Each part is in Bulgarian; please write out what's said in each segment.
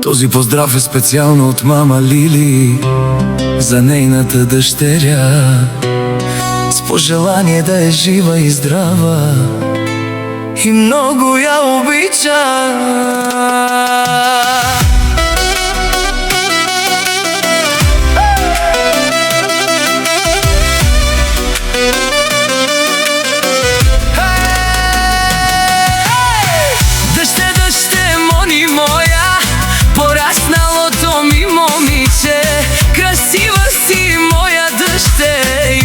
Този поздрав е специално от мама Лили за нейната дъщеря, с пожелание да е жива и здрава и много я обича.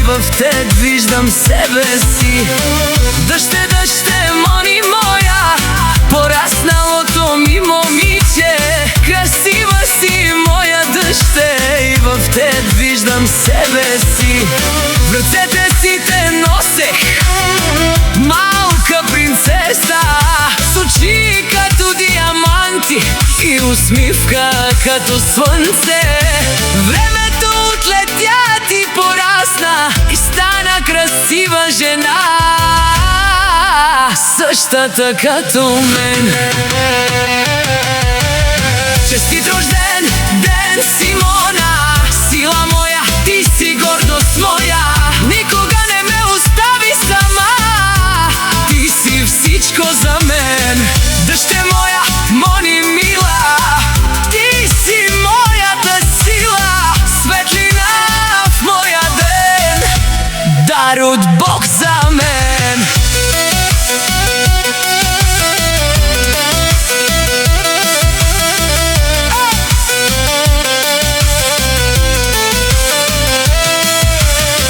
В теб виждам себе си. Дъще, дъще, мони моя, порасналото ми момиче. Красива си, моя дъще, и в теб виждам себе си. В ръцете си те носех, малка принцеса, с очи като диаманти и усмивка като слънце. Времето отлетя, ти порасна и стана красива жена, същата като мен. Честит рожден ден, Симона, сила моя, ти си гордост моя. Никога не ме остави сама, ти си всичко за мен. Дъще моя, Мони мила, ти си моята сила, светлина в моя ден, дар от Бог за мен.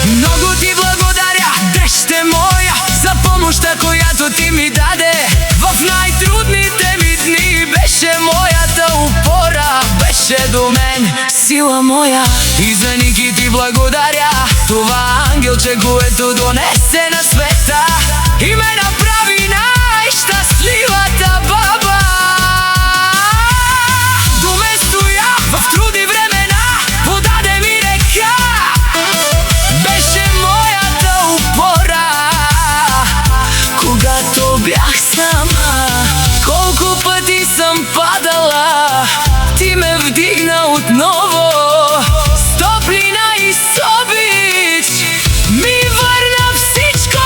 Много ти благодаря, дъще моя, за помощта, която ти ми даде. В най-трудните ми дни беше моята опора, беше до мен сила моя. И за Ники ти благодаря, това ангелче, което донесе на света и ме направи най-щастливата баба. До ме стоя в трудни времена, подаде ми река, беше моята опора. Когато бях сама, колко пъти съм падала, ти ме вдигна отново, с топлина и с обич ми върна всичко.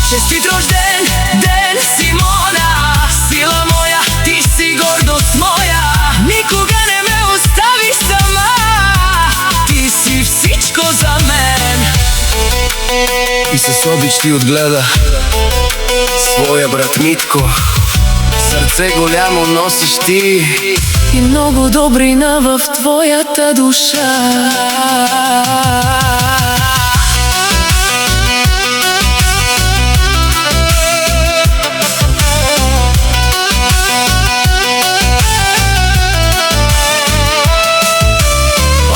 Честит рожден ден, Симона, сила моя, ти си гордост моя. Никога не ме остави сама, ти си всичко за мен. И с обич ти отгледа своя брат Митко, сърце голямо носиш ти и много добрина в твоята душа.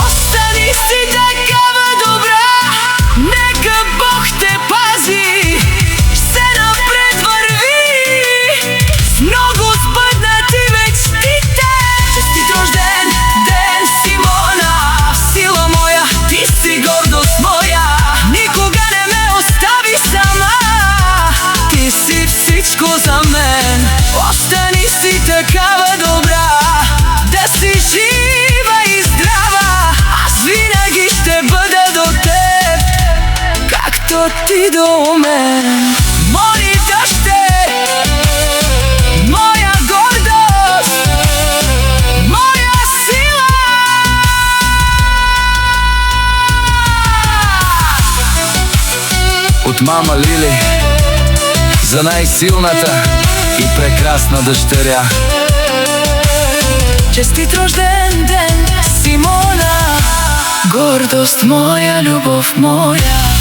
Остани си такава добра, нека Бог те пази, все напред върви, с много сбъднати мечтите. Честит рожден ден, Симона, сила моя, ти си гордост моя. Никога не ме остави сама, ти си всичко за мен. Остани си такава добра, да си жива и здрава, аз винаги ще бъда до теб, както ти до мен. Мони дъще, моя гордост, моя сила. от мама Лили за най-силната и прекрасна дъщеря. Честит рожден ден, Симона, гордост моя, любов моя.